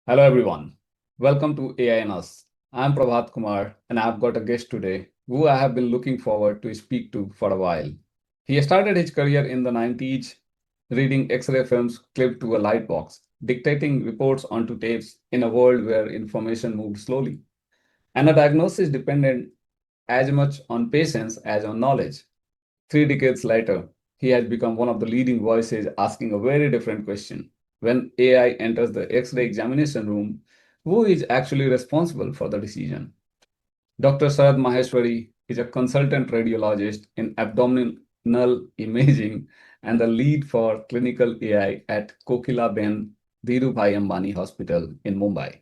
Hello everyone. Welcome to AI and Us. I'm Prabhat Kumar and I've got a guest today who I have been looking forward to speak to for a while. He started his career in the 90s reading X-ray films clipped to a light box, dictating reports onto tapes in a world where information moved slowly. And a diagnosis depended as much on patience as on knowledge. 3 decades later, he has become one of the leading voices asking a very different question. When AI enters the X ray examination room, who is actually responsible for the decision? Dr. Sharad Maheshwari is a consultant radiologist in abdominal imaging and the lead for clinical AI at Kokila Dhirubhai Ambani Hospital in Mumbai.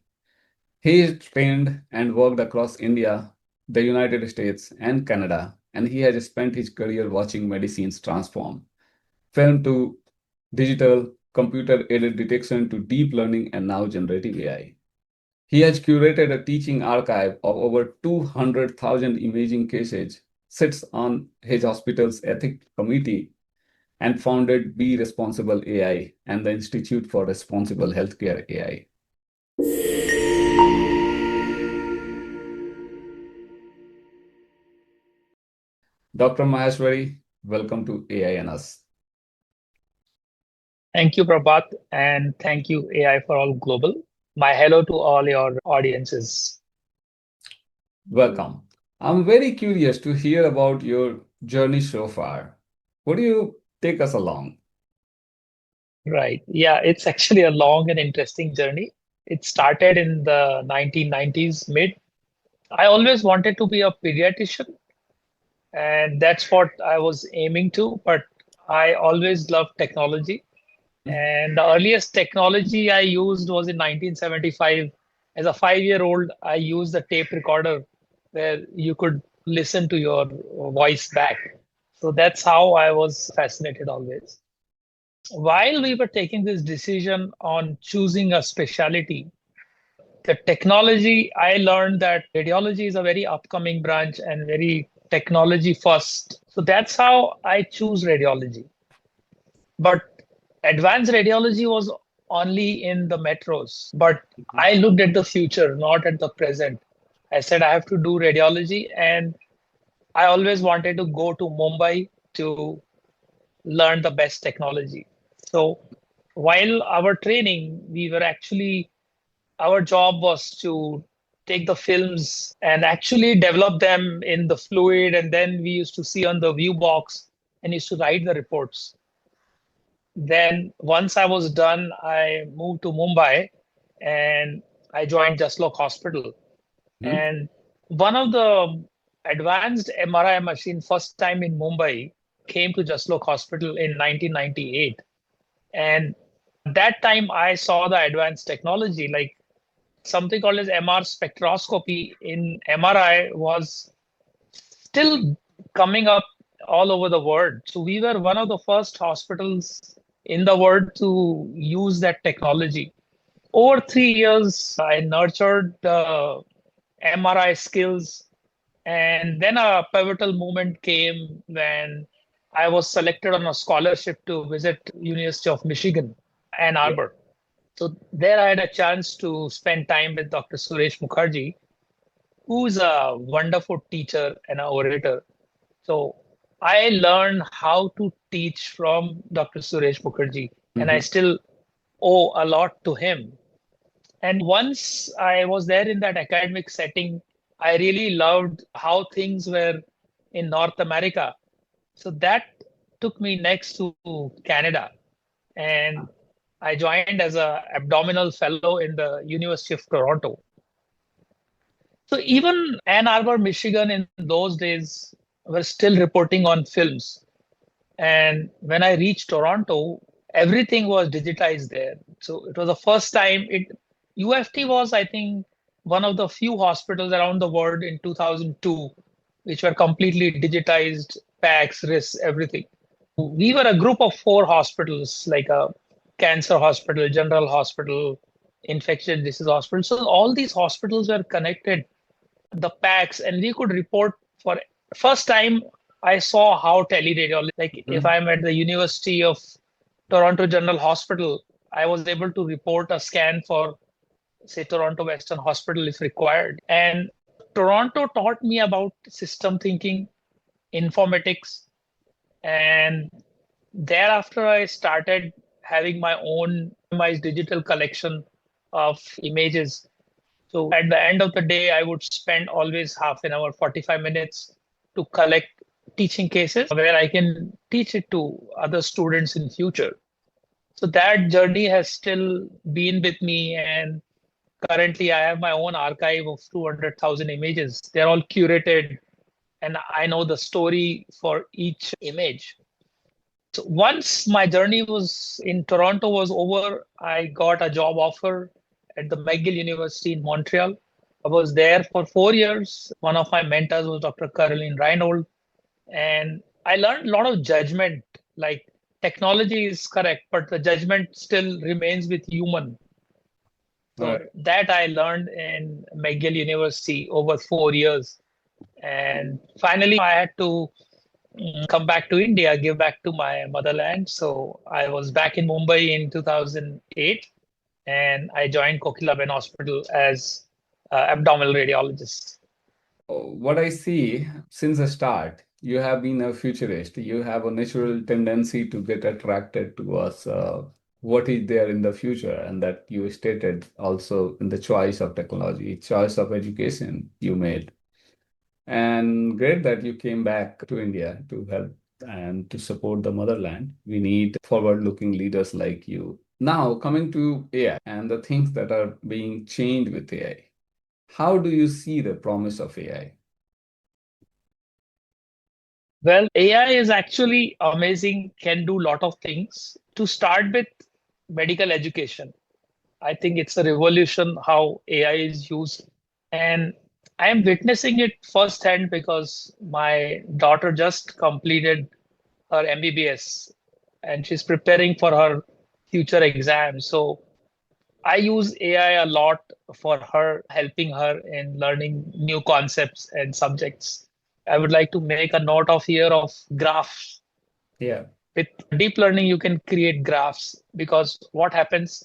He is trained and worked across India, the United States, and Canada, and he has spent his career watching medicines transform film to digital, computer aided detection to deep learning, and now generative AI. He has curated a teaching archive of over 200,000 imaging cases, sits on his hospital's ethics committee, and founded BeResponsibleAI and the Institute for Responsible Healthcare AI. Dr. Maheshwari, welcome to AI and Us. Thank you, Prabhat, and thank you, AI for All Global. My hello to all your audiences. Welcome. I'm very curious to hear about your journey so far. Would you take us along? Right. Yeah, it's actually a long and interesting journey. It started in the 1990s mid. I always wanted to be a pediatrician, and that's what I was aiming to, but I always loved technology. And the earliest technology I used was in 1975. As a 5-year-old, I used a tape recorder where you could listen to your voice back. So that's how I was fascinated always. While we were taking this decision on choosing a specialty, the technology, I learned that radiology is a very upcoming branch and very technology first. So that's how I choose radiology. But advanced radiology was only in the metros. But I looked at the future, not at the present. I said I have to do radiology, and I always wanted to go to Mumbai to learn the best technology. So while our training, our job was to take the films and actually develop them in the fluid, and then we used to see on the view box and used to write the reports. Then once I was done, I moved to Mumbai and I joined Jaslok Hospital. Mhm. And one of the advanced MRI machine first time in Mumbai came to Jaslok Hospital in 1998. And that time I saw the advanced technology, like something called as MR spectroscopy in MRI was still coming up all over the world. So we were one of the first hospitals in the world to use that technology. Over 3 years, I nurtured the MRI skills, and then a pivotal moment came when I was selected on a scholarship to visit University of Michigan, Ann Yeah. Arbor. So there I had a chance to spend time with Dr. Suresh Mukherjee, who's a wonderful teacher and an orator. So I learned how to teach from Dr. Suresh Mukherjee, and I Mhm. still owe a lot to him. And once I was there in that academic setting, I really loved how things were in North America. So that took me next to Canada. And I joined as a abdominal fellow in the University of Toronto. So even Ann Arbor, Michigan in those days were still reporting on films. And when I reached Toronto, everything was digitized there. So it was the first time UFT was, I think, one of the few hospitals around the world in 2002, which were completely digitized, PACS, RIS, everything. We were a group of 4 hospitals, like a cancer hospital, general hospital, infectious disease hospital. So all these hospitals were connected, the PACS, and we could report for first time I saw how teleradiology, like if Mhm. I'm at the University of Toronto General Hospital, I was able to report a scan for say, Toronto Western Hospital if required. And Toronto taught me about system thinking, informatics, and thereafter I started having my own customized digital collection of images. So at the end of the day, I would spend always half an hour, 45 minutes to collect teaching cases where I can teach it to other students in future. So that journey has still been with me, and currently I have my own archive of 200,000 images. They're all curated, and I know the story for each image. So once my journey was in Toronto was over, I got a job offer at the McGill University in Montreal. I was there for 4 years. One of my mentors was Dr. Caroline Reinhold, and I learned a lot of judgment. Like technology is correct, but the judgment still remains with human. So Right. that I learned in McGill University over 4 years. And finally, I had to come back to India, give back to my motherland. So I was back in Mumbai in 2008, and I joined Kokilaben Hospital as abdominal radiologist. What I see since the start, you have been a futurist. You have a natural tendency to get attracted towards what is there in the future, and that you stated also in the choice of technology, choice of education you made. And great that you came back to India to help and to support the motherland. We need forward-looking leaders like you. Now, coming to AI and the things that are being changed with AI, how do you see the promise of AI? Well, AI is actually amazing, can do a lot of things. To start with medical education, I think it's a revolution how AI is used. And I am witnessing it firsthand because my daughter just completed her MBBS and she's preparing for her future exams. So I use AI a lot for her, helping her in learning new concepts and subjects. I would like to make a note of here of graphs. Yeah. With deep learning, you can create graphs because what happens,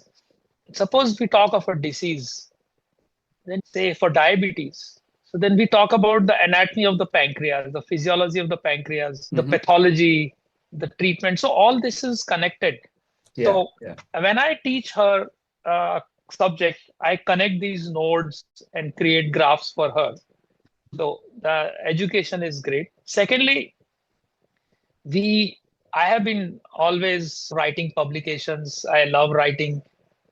suppose we talk of a disease, then say for diabetes. So then we talk about the anatomy of the pancreas, the physiology of the pancreas, the Hmm. pathology, the treatment. So all this is connected. Yeah. So Yeah. when I teach her subject, I connect these nodes and create graphs for her. So the education is great. Secondly, we I have been always writing publications. I love writing.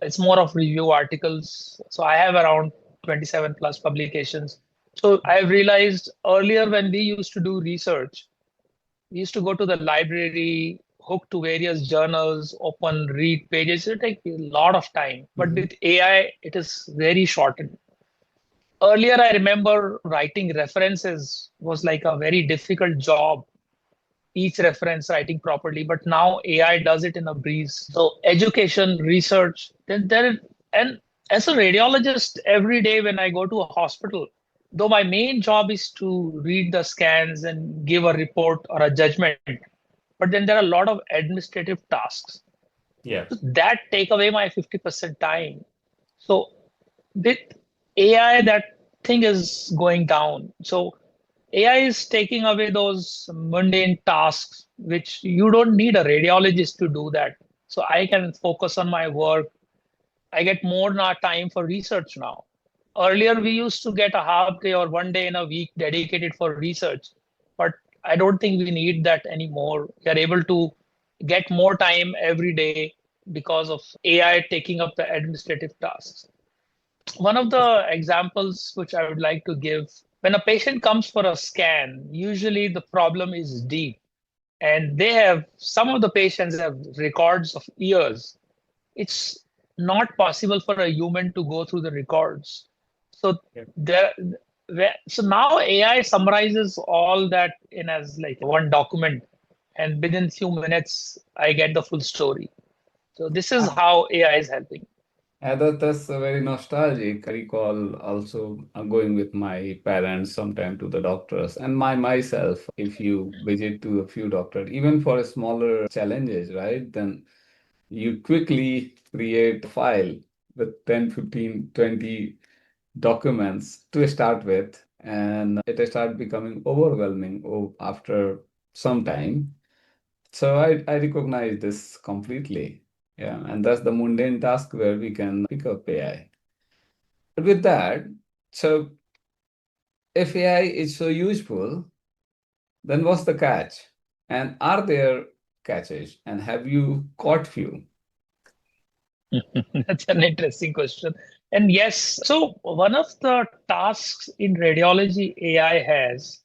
It's more of review articles. So I have around 27 plus publications. So I've realized earlier when we used to do research, we used to go to the library, hook to various journals, open, read pages. It take a lot of time. But Hmm. with AI, it is very shortened. Earlier, I remember writing references was like a very difficult job, each reference writing properly, but now AI does it in a breeze. So education, research, then there, and as a radiologist, every day when I go to a hospital, though my main job is to read the scans and give a report or a judgment, but then there are a lot of administrative tasks. Yeah. So that take away my 50% time. So with AI, that thing is going down. So AI is taking away those mundane tasks, which you don't need a radiologist to do that. So I can focus on my work. I get more time for research now. Earlier, we used to get a half day or one day in a week dedicated for research, but I don't think we need that anymore. We are able to get more time every day because of AI taking up the administrative tasks. One of the examples which I would like to give, when a patient comes for a scan, usually the problem is deep. And they have, some of the patients have records of years. It's not possible for a human to go through the records. So Yeah. there, so now AI summarizes all that in as like one document, and within few minutes I get the full story. So this is how AI is helping. That's very nostalgic. I recall also going with my parents sometime to the doctors and myself. If you visit to a few doctors, even for smaller challenges, right? Then you quickly create a file with 10, 15, 20 documents to start with, and it started becoming overwhelming after some time. So I recognize this completely. Yeah, and that's the mundane task where we can pick up AI. But with that, so if AI is so useful, then what's the catch? And are there catches? And have you caught few? That's an interesting question. And yes, so one of the tasks in radiology AI has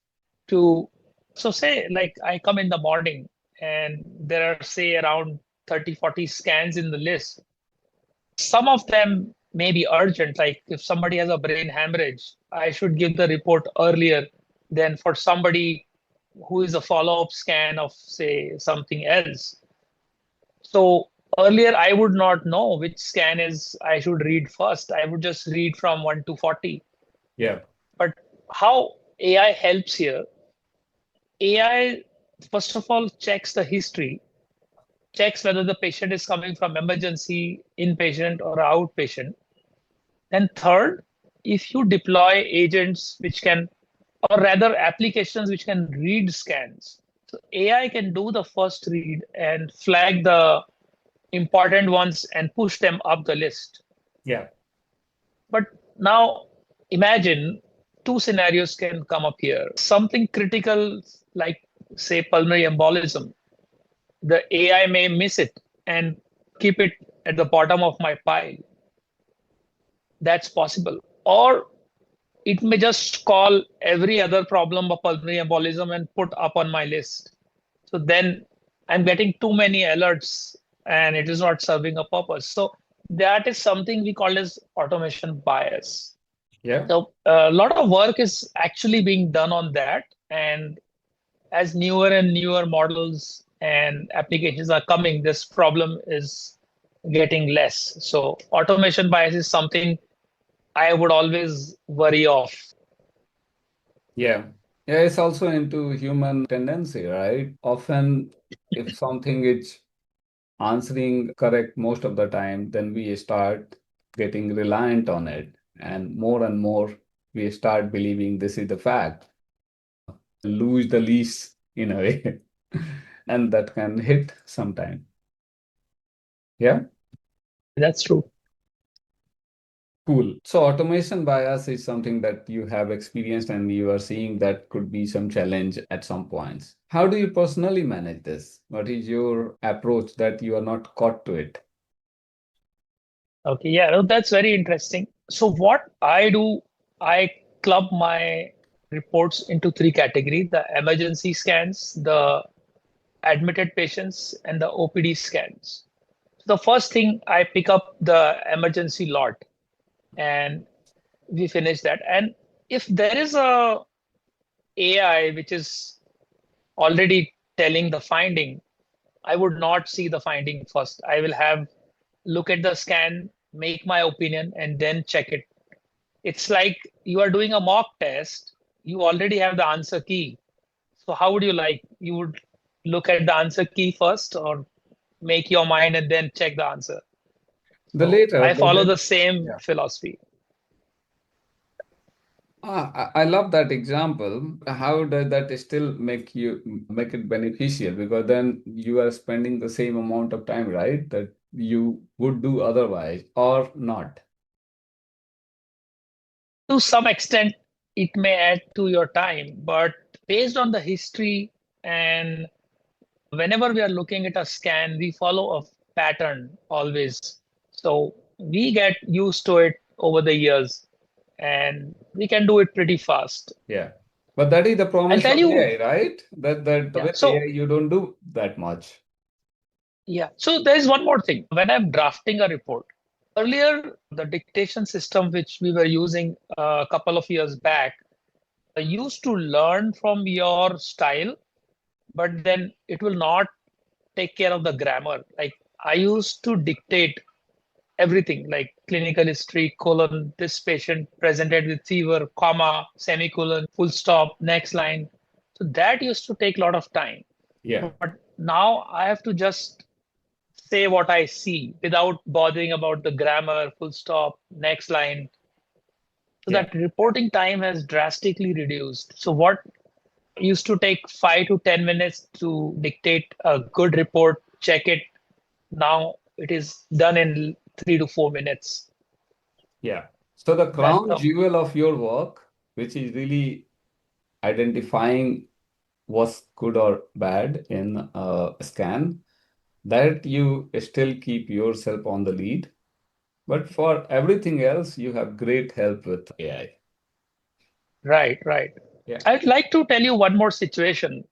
to, so say like I come in the morning and there are say around 30, 40 scans in the list. Some of them may be urgent, like if somebody has a brain hemorrhage, I should give the report earlier than for somebody who is a follow-up scan of say something else. So earlier, I would not know which scan is I should read first. I would just read from 1 to 40. Yeah, But how AI helps here, AI, first of all, checks the history, checks whether the patient is coming from emergency, inpatient, or outpatient. Then, third, if you deploy agents which can, or rather applications which can read scans, so AI can do the first read and flag the important ones and push them up the list. yeah, But now imagine two scenarios can come up here. Something critical like say pulmonary embolism, the AI may miss it and keep it at the bottom of my pile. That's possible. Or it may just call every other problem of pulmonary embolism and put up on my list. So then I'm getting too many alerts and it is not serving a purpose. So that is something we call as automation bias. yeah. So a lot of work is actually being done on that. And as newer and newer models and applications are coming, this problem is getting less. So automation bias is something I would always worry of. Yeah. Yeah, it's also into human tendency, right? Often, if something is answering correct most of the time, then we start getting reliant on it. And more, we start believing this is the fact, lose the lease in a way. And that can hit sometime. Yeah. That's true. Cool. So automation bias is something that you have experienced and you are seeing that could be some challenge at some points. How do you personally manage this? What is your approach that you are not caught to it? Okay, yeah, no, that's very interesting. So what I do, I club my reports into three categories: the emergency scans, the admitted patients, and the OPD scans. The first thing I pick up the emergency lot and we finish that. And if there is a AI which is already telling the finding, I would not see the finding first. I will have look at the scan, make my opinion, and then check it. It's like you are doing a mock test. You already have the answer key. So how would you like? You would look at the answer key first, or make your mind and then check the answer. The So later, I but follow then, the same yeah. philosophy. I love that example. How does that still make it beneficial? Because then you are spending the same amount of time, right? That you would do otherwise or not. To some extent, it may add to your time, but based on the history and whenever we are looking at a scan, we follow a pattern always. So we get used to it over the years and we can do it pretty fast. Yeah. But that is the I'll promise tell of you, AI, right? That yeah. with AI So, you don't do that much. yeah. So there's one more thing. When I'm drafting a report, earlier, the dictation system which we were using a couple of years back used to learn from your style, but then it will not take care of the grammar. Like I used to dictate everything like clinical history, colon, this patient presented with fever, comma, semicolon, full stop, next line. So that used to take a lot of time. Yeah. But now I have to just say what I see without bothering about the grammar, full stop, next line. So Yeah. that reporting time has drastically reduced. So what used to take 5 to 10 minutes to dictate a good report, check it. Now it is done in 3 to 4 minutes. Yeah. So the That's crown the jewel of your work, which is really identifying what's good or bad in a scan, that you still keep yourself on the lead. But for everything else, you have great help with AI. right, right. Yeah. I'd like to tell you one more situation.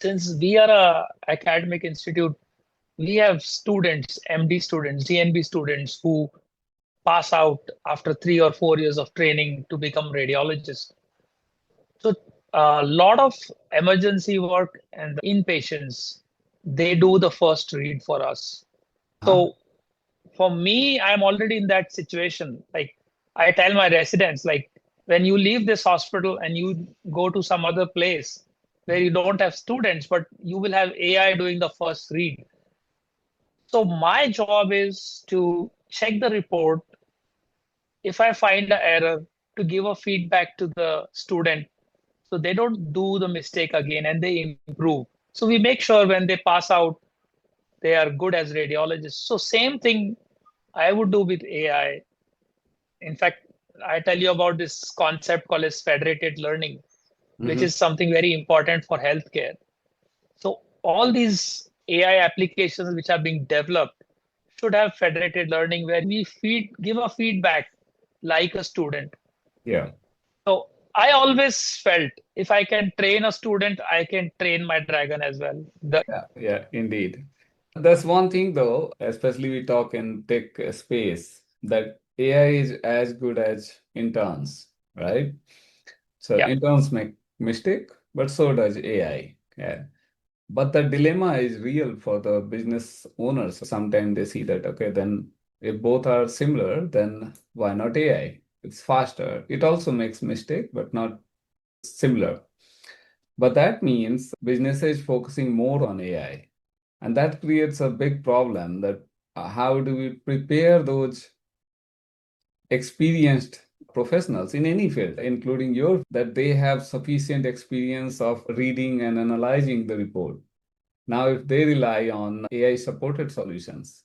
Since we are a academic institute, we have students, MD students, DNB students who pass out after 3 or 4 years of training to become radiologists. So a lot of emergency work and the inpatients, they do the first read for us. Huh? So for me, I'm already in that situation. Like I tell my residents, like when you leave this hospital and you go to some other place where you don't have students, but you will have AI doing the first read. So my job is to check the report. If I find an error, to give a feedback to the student so they don't do the mistake again and they improve. So we make sure when they pass out, they are good as radiologists. So same thing I would do with AI. In fact, I tell you about this concept called as federated learning, which Hmm. is something very important for healthcare. So all these AI applications which are being developed should have federated learning where we give a feedback like a student. Yeah. So I always felt if I can train a student, I can train my dragon as well. Yeah, yeah, indeed. That's one thing though, especially we talk in tech space, that AI is as good as interns, right? So Yeah, interns make mistake, but so does AI. Yeah. But the dilemma is real for the business owners. Sometimes they see that, okay, then if both are similar, then why not AI? It's faster. It also makes mistake, but not similar. But that means businesses focusing more on AI. And that creates a big problem that how do we prepare those experienced professionals in any field, including your, that they have sufficient experience of reading and analyzing the report. Now, if they rely on AI supported solutions,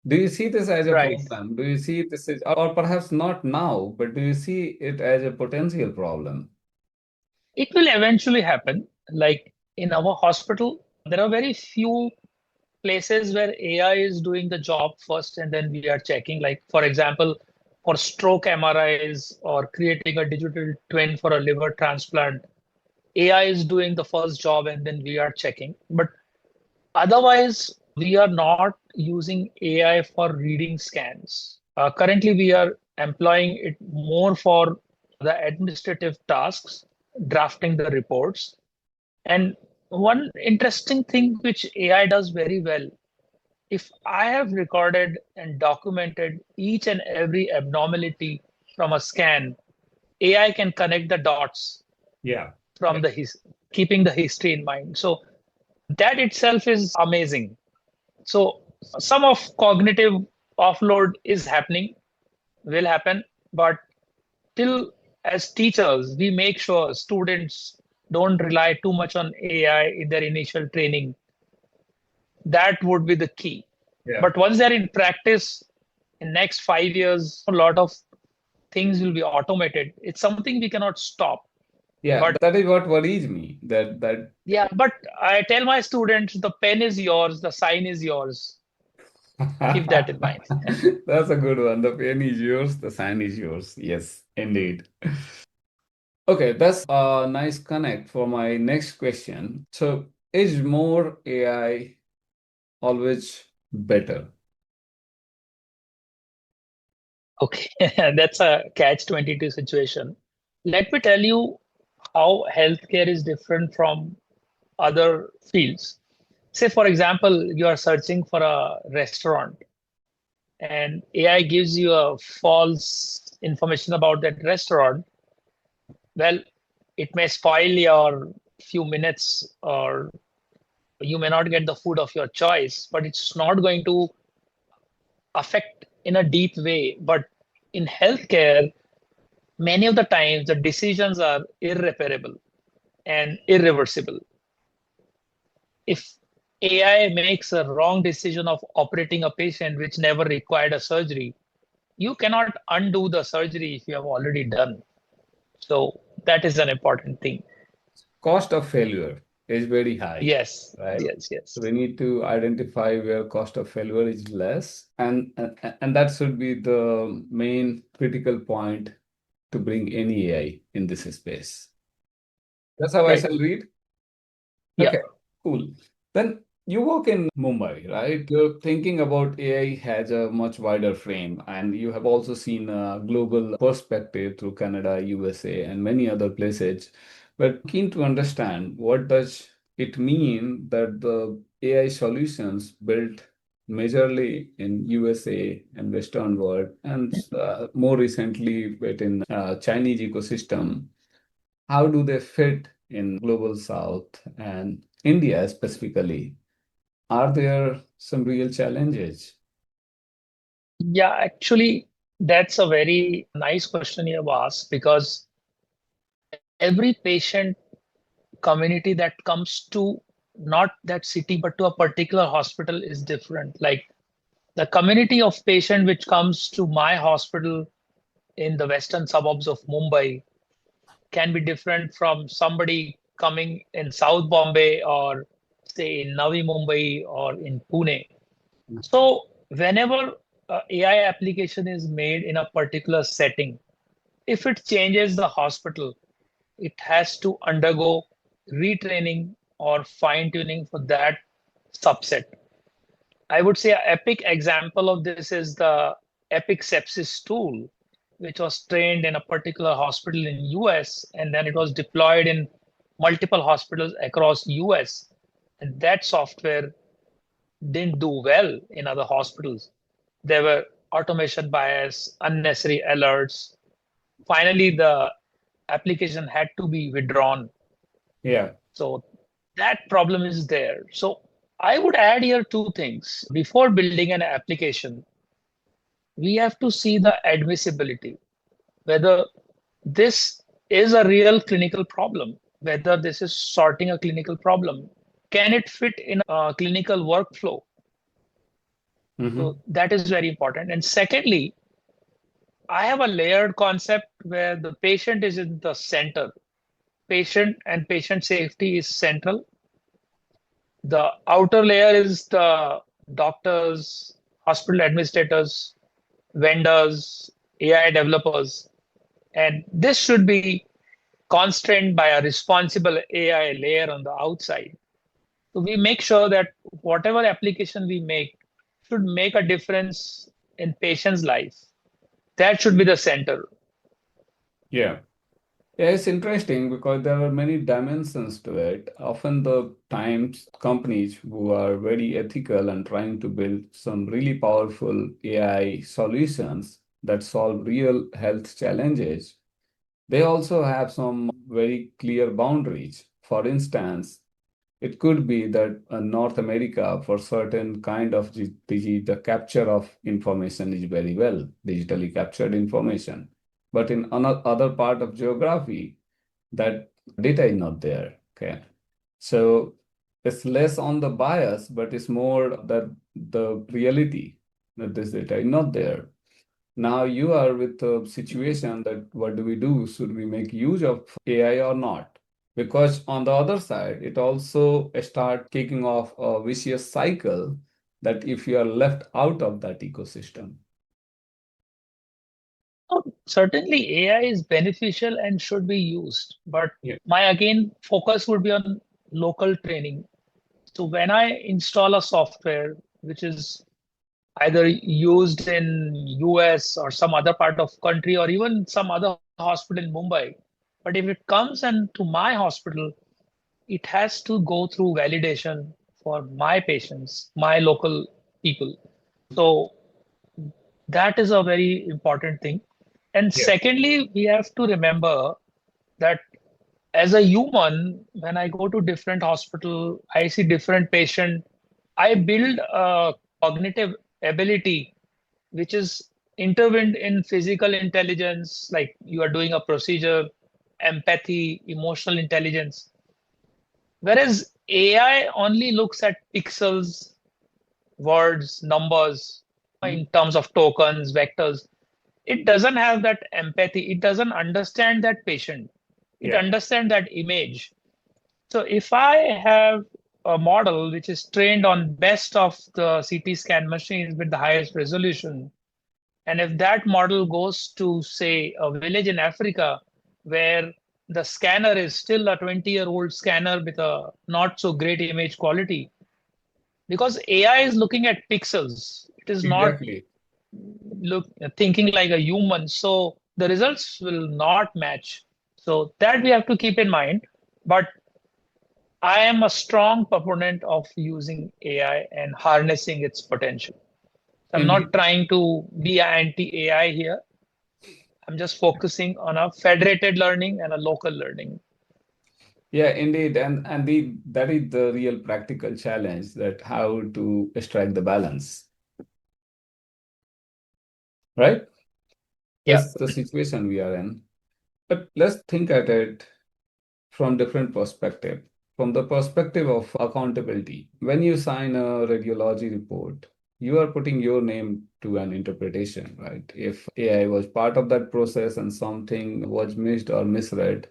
do you see this as a right. problem? Do you see this as, or perhaps not now, but do you see it as a potential problem? It will eventually happen. Like in our hospital, there are very few places where AI is doing the job first and then we are checking. Like, for example, for stroke MRIs or creating a digital twin for a liver transplant, AI is doing the first job and then we are checking. But otherwise, we are not using AI for reading scans. Currently, we are employing it more for the administrative tasks, drafting the reports. And one interesting thing which AI does very well, if I have recorded and documented each and every abnormality from a scan, AI can connect the dots Yeah. Yeah. from keeping the history in mind. So that itself is amazing. So some of cognitive offload is happening, will happen, but till as teachers, we make sure students don't rely too much on AI in their initial training. That would be the key. Yeah. But once they're in practice, in next 5 years, a lot of things will be automated. It's something we cannot stop. Yeah. But That is what worries me. That yeah, but I tell my students the pen is yours, the sign is yours. Keep that in mind. That's a good one. The pen is yours, the sand is yours. Yes, indeed. Okay, that's a nice connect for my next question. So, is more AI always better? Okay, that's a catch-22 situation. Let me tell you how healthcare is different from other fields. Say, for example, you are searching for a restaurant and AI gives you a false information about that restaurant. Well, it may spoil your few minutes or You may not get the food of your choice, but it's not going to affect in a deep way. But in healthcare, many of the times the decisions are irreparable and irreversible. If AI makes a wrong decision of operating a patient which never required a surgery, you cannot undo the surgery if you have already done. So that is an important thing. Cost of failure is very high, Yes, right? yes, yes. So we need to identify where cost of failure is less, and that should be the main critical point to bring any AI in this space. That's how I Right. shall read. Yeah. Okay, cool. Then you work in Mumbai, right? You're thinking about AI has a much wider frame, and you have also seen a global perspective through Canada, USA, and many other places. But keen to understand what does it mean that the AI solutions built majorly in USA and Western world, and more recently within Chinese ecosystem, how do they fit in global south and India specifically? Are there some real challenges? Yeah, actually, that's a very nice question you have asked because every patient community that comes to not that city but to a particular hospital is different. Like the community of patient which comes to my hospital in the western suburbs of Mumbai can be different from somebody coming in South Bombay or say in Navi Mumbai or in Pune. So whenever a AI application is made in a particular setting, if it changes the hospital, it has to undergo retraining or fine tuning for that subset. I would say an epic example of this is the Epic Sepsis tool, which was trained in a particular hospital in US and then it was deployed in multiple hospitals across US. And that software didn't do well in other hospitals. There were automation bias, unnecessary alerts. Finally, the application had to be withdrawn. Yeah, So that problem is there. So I would add here two things. Before building an application, we have to see the admissibility, whether this is a real clinical problem, whether this is sorting a clinical problem. Can it fit in a clinical workflow? hmm, So that is very important. And secondly, I have a layered concept where the patient is in the center. Patient and patient safety is central. The outer layer is the doctors, hospital administrators, vendors, AI developers. And this should be constrained by a responsible AI layer on the outside. So we make sure that whatever application we make should make a difference in patient's life. That should be the center. yeah. Yeah, it's interesting because there are many dimensions to it. Often the times companies who are very ethical and trying to build some really powerful AI solutions that solve real health challenges, they also have some very clear boundaries. For instance, it could be that North America, for certain kind of disease, the capture of information is very well, digitally captured information. But in other part of geography, that data is not there. Okay. So it's less on the bias, but it's more that the reality that this data is not there. Now you are with the situation that what do we do? Should we make use of AI or not? Because on the other side, it also start kicking off a vicious cycle that if you are left out of that ecosystem. Certainly, AI is beneficial and should be used, but Yeah. my again focus would be on local training. So when I install a software which is either used in US or some other part of country or even some other hospital in Mumbai, but if it comes into my hospital, it has to go through validation for my patients, my local people. So that is a very important thing. And Yeah. secondly, we have to remember that as a human, when I go to different hospital, I see different patient. I build a cognitive ability which is intertwined in physical intelligence, like you are doing a procedure, empathy, emotional intelligence. Whereas AI only looks at pixels, words, numbers, in terms of tokens, vectors. It doesn't have that empathy. It doesn't understand that patient. It Yeah. understands that image. So if I have a model which is trained on best of the CT scan machines with the highest resolution, and if that model goes to, say, a village in Africa where the scanner is still a 20-year-old scanner with a not so great image quality, because AI is looking at pixels, it is not Exactly. look thinking like a human, so the results will not match. So that we have to keep in mind. But I am a strong proponent of using AI and harnessing its potential. I'm not Indeed. trying to be anti AI here. I'm just focusing on a federated learning and a local learning. Yeah, indeed. And that is the real practical challenge, that how to strike the balance, right? Yeah. That's the situation we are in. But let's think at it from different perspective. From the perspective of accountability. When you sign a radiology report, you are putting your name to an interpretation, right? If AI was part of that process and something was missed or misread,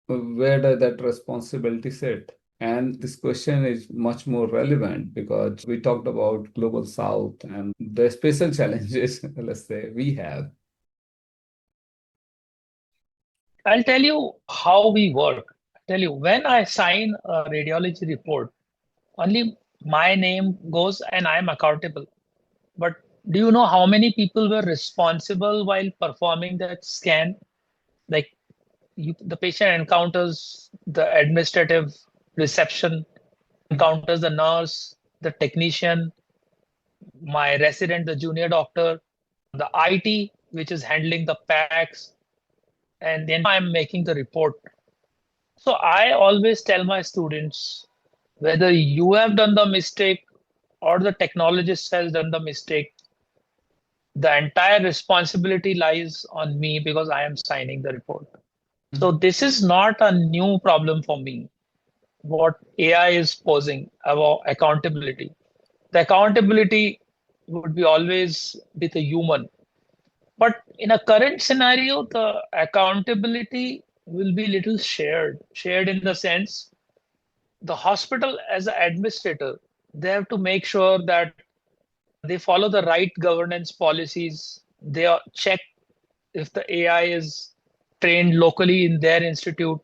where does that responsibility sit? And this question is much more relevant because we talked about Global South and the special challenges, let's say, we have. I'll tell you how we work. I'll tell you, when I sign a radiology report, only my name goes and I'm accountable. But do you know how many people were responsible while performing that scan? Like the patient encounters the administrative reception, encounters the nurse, the technician, my resident, the junior doctor, the IT, which is handling the packs, and then I'm making the report. So I always tell my students, whether you have done the mistake or the technologist has done the mistake, the entire responsibility lies on me because I am signing the report. So this is not a new problem for me. What AI is posing about accountability. The accountability would be always with a human. But in a current scenario, the accountability will be little shared in the sense the hospital as an administrator, they have to make sure that they follow the right governance policies. They check if the AI is trained locally in their institute.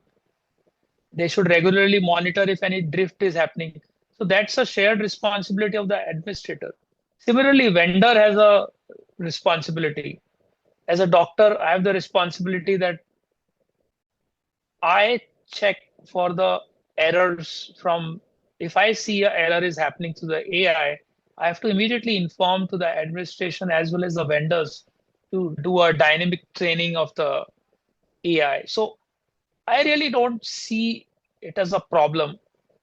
They should regularly monitor if any drift is happening. So that's a shared responsibility of the administrator. Similarly, vendor has a responsibility. As a doctor, I have the responsibility that I check for the errors from, if I see a error is happening to the I have to immediately inform to the administration as well as the vendors to do a dynamic training of the AI. So I really don't see it as a problem.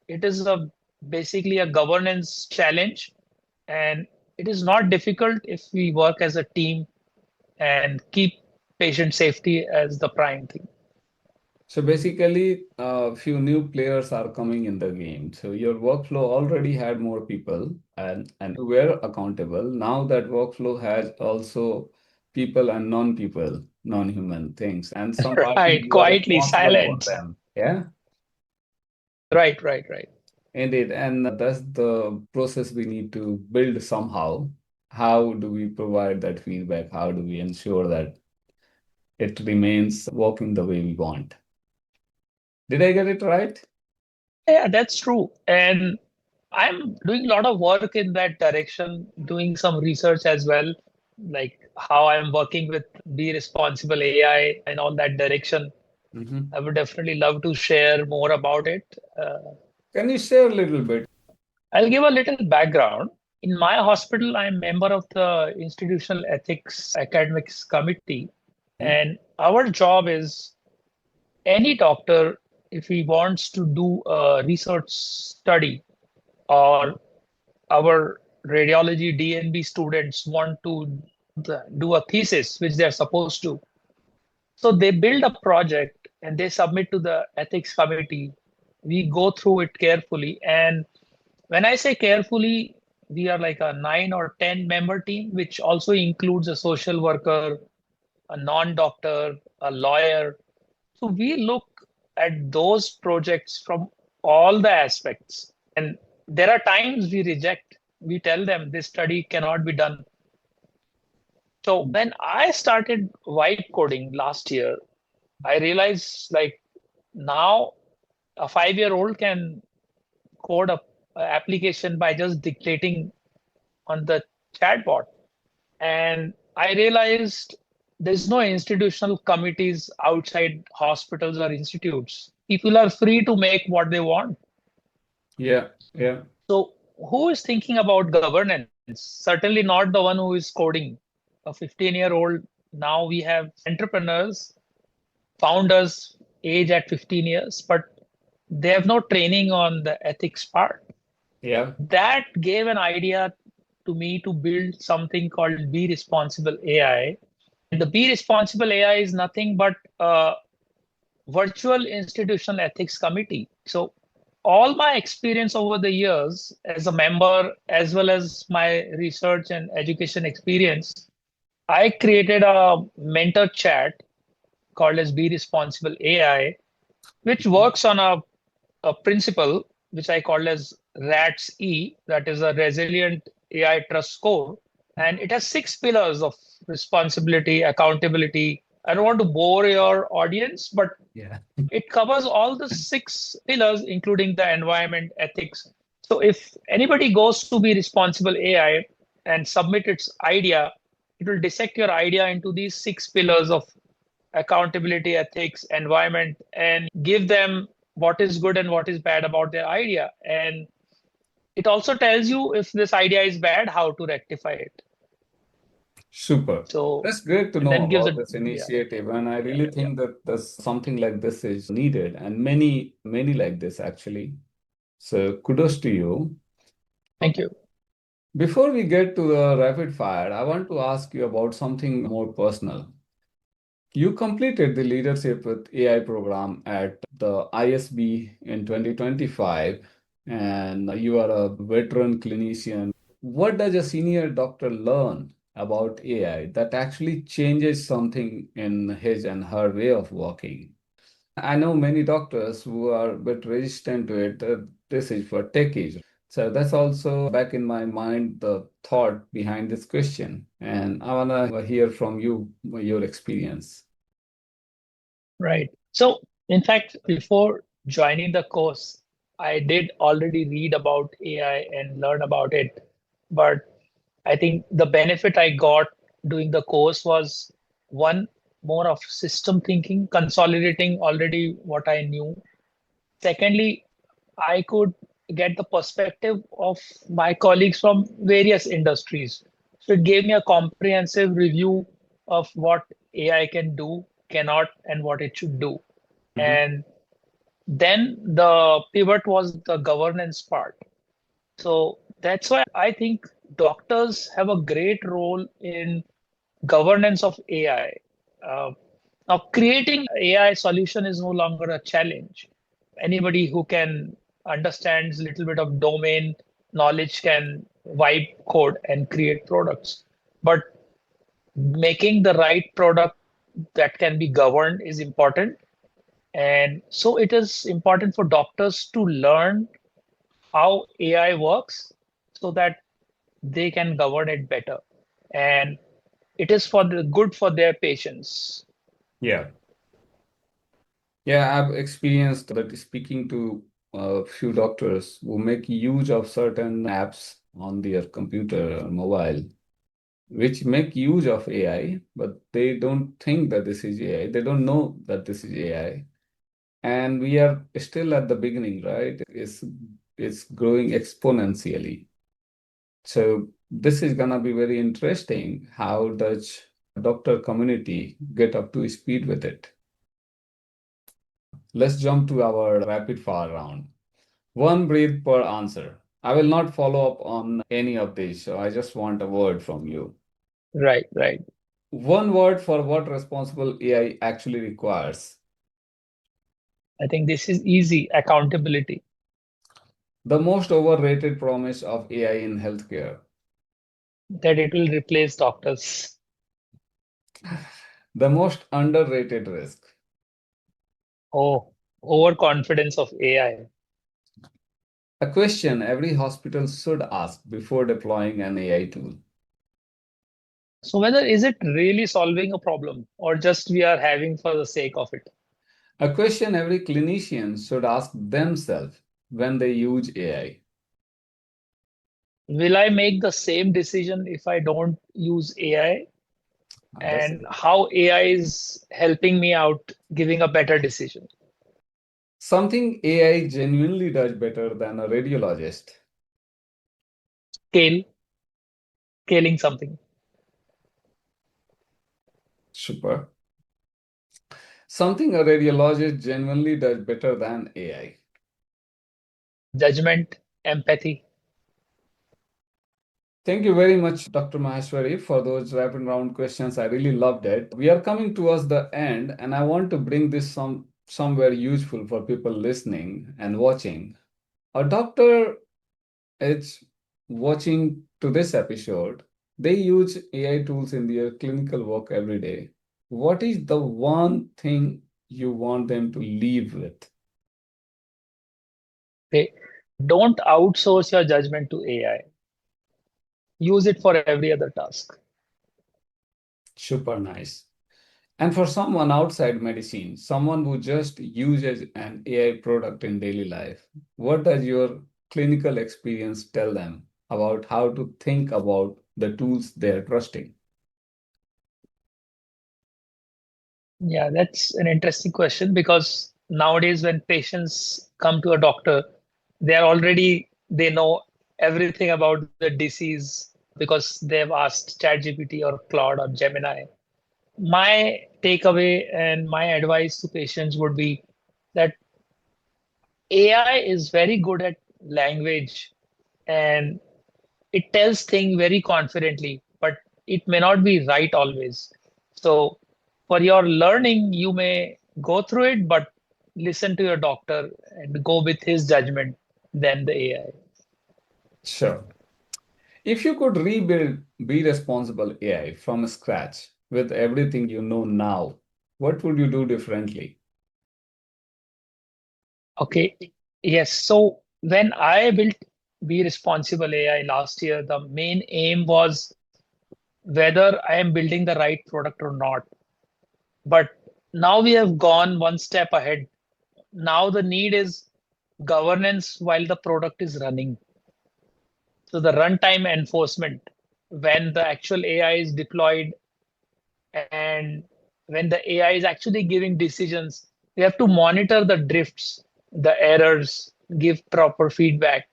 It is a basically a governance challenge, and it is not difficult if we work as a team and keep patient safety as the prime thing. So basically, a few new players are coming in the game. So your workflow already had more people and you were accountable. Now that workflow has also people and non-people, non-human things, and some parties Right, you are quietly responsible for silent. them. Yeah, Right, right, right. indeed. And that's the process we need to build somehow. How do we provide that feedback? How do we ensure that it remains working the way we want? Did I get it right? Yeah, that's true. And I'm doing a lot of work in that direction, doing some research as well, like how I'm working with Be Responsible AI and all that direction. Mhm. I would definitely love to share more about it. Can you share a little bit? I'll give a little background. In my hospital, I'm member of the Institutional Ethics Academics Committee, Mhm. and our job is any doctor. if he wants to do a research study, or our radiology DNB students want to do a thesis, which they're supposed to. So they build a project and they submit to the ethics committee. We go through it carefully. And when I say carefully, we are like a 9 or 10 member team, which also includes a social worker, a non-doctor, a lawyer. So we look at those projects from all the aspects. And there are times we reject. We tell them this study cannot be done. So when I started vibe coding last year, I realized like now a 5-year-old can code a application by just dictating on the chatbot. And I realized there's no institutional committees outside hospitals or institutes. People are free to make what they want. Yeah, yeah, So who is thinking about governance? Certainly not the one who is coding. A 15-year-old, now we have entrepreneurs, founders age at 15 years, but they have no training on the ethics part. yeah. That gave an idea to me to build something called Be Responsible AI. And the Be Responsible AI is nothing but a virtual institutional ethics committee. So all my experience over the years as a member, as well as my research and education experience, I created a mentor chat called as Be Responsible AI, which works on a principle which I call as RATS E, that is a resilient AI trust score. And it has 6 pillars of responsibility, accountability. I don't want to bore your audience, but Yeah. it covers all the 6 pillars, including the environment, ethics. So if anybody goes to Be Responsible AI and submit its idea, it will dissect your idea into these 6 pillars of accountability, ethics, environment, and give them what is good and what is bad about their idea. And it also tells you if this idea is bad, how to rectify it. Super. So, That's great to and know then gives about it, this yeah, initiative. And I yeah, really yeah. think that there's something like this is needed, and many, many like this actually. So kudos to you. Thank you. Before we get to the rapid fire, I want to ask you about something more personal. You completed the leadership with AI program at the ISB in 2025, and you are a veteran clinician. What does a senior doctor learn about AI that actually changes something in his and her way of working? I know many doctors who are a bit resistant to it. This is for techies. So that's also back in my mind the thought behind this question. And I want to hear from you your experience. Right. So, in fact, before joining the course, I did already read about AI and learn about it. But I think the benefit I got doing the course was one, more of system thinking, consolidating already what I knew. Secondly, I could get the perspective of my colleagues from various industries. So it gave me a comprehensive review of what AI can do, cannot, and what it should do. Mhm. And then the pivot was the governance part. So that's why I think doctors have a great role in governance of AI. Uh, Now, creating AI solution is no longer a challenge. Anybody who can understands a little bit of domain knowledge can vibe code and create products. But making the right product that can be governed is important. And so it is important for doctors to learn how AI works so that they can govern it better. And it is for the good for their patients. Yeah. Yeah, I've experienced that speaking to a few doctors who make use of certain apps on their computer or mobile, which make use of AI, but they don't think that this is AI. They don't know that this is AI. And we are still at the beginning, right? It's growing exponentially. So this is gonna be very interesting. How does doctor community get up to speed with it? let's jump to our rapid fire round. One breath per answer. I will not follow up on any of these, so I just want a word from you. Right, right. One word for what responsible AI actually requires. I think this is easy. Accountability. The most overrated promise of AI in healthcare. That it will replace doctors. The most underrated risk. Oh, overconfidence of AI. A question every hospital should ask before deploying an AI tool. So whether is it really solving a problem or just we are having for the sake of it? A question every clinician should ask themselves when they use AI. Will I make the same decision if I don't use AI? That's And how AI is helping me out giving a better decision? something AI genuinely does better than a radiologist. Scale, scaling something. Super. Something a radiologist genuinely does better than AI. Judgment, empathy. Thank you very much, Dr. Maheshwari, for those rapid round questions. I really loved it. We are coming towards the end, and I want to bring this somewhere useful for people listening and watching. A doctor is watching to this episode. They use AI tools in their clinical work every day. What is the one thing you want them to leave with? Okay. Don't outsource your judgment to AI. Use it for every other task. Super nice. And for someone outside medicine, someone who just uses an AI product in daily life, what does your clinical experience tell them about how to think about the tools they're trusting? Yeah, that's an interesting question because nowadays when patients come to a doctor, they know everything about the disease because they've asked ChatGPT or Claude or Gemini. My takeaway and my advice to patients would be that AI is very good at language and it tells things very confidently, but it may not be right always. So for your learning, you may go through it, but listen to your doctor and go with his judgment than the AI. Sure. If you could rebuild Be Responsible AI from scratch with everything you know now, what would you do differently? Okay. Yes. So when I built Be Responsible AI last year, the main aim was whether I am building the right product or not. But now we have gone one step ahead. Now the need is governance while the product is running. So the runtime enforcement, when the actual AI is deployed and when the AI is actually giving decisions, we have to monitor the drifts, the errors, give proper feedback.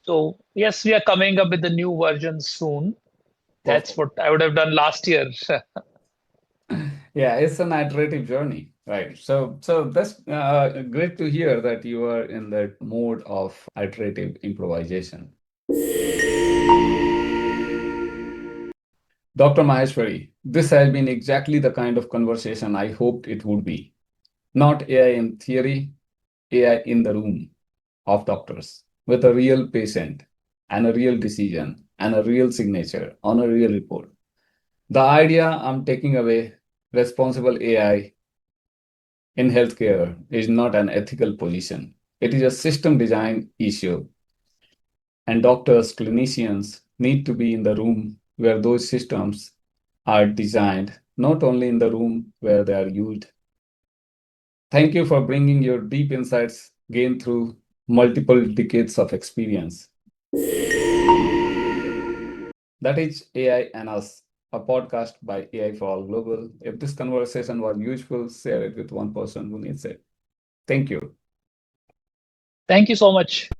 So yes, we are coming up with the new version soon. That's Perfect. what I would have done last year. Yeah, it's an iterative journey, right? So that's great to hear that you are in that mode of iterative improvisation. Dr. Maheshwari, this has been exactly the kind of conversation I hoped it would be. Not AI in theory, AI in the room of doctors with a real patient and a real decision and a real signature on a real report. The idea I'm taking away, responsible AI in healthcare is not an ethical position. It is a system design issue, and doctors, clinicians need to be in the room where those systems are designed, not only in the room where they are used. Thank you for bringing your deep insights gained through multiple decades of experience. That is AI and Us, a podcast by AI for All Global. If this conversation was useful, share it with one person who needs it. Thank you. Thank you so much.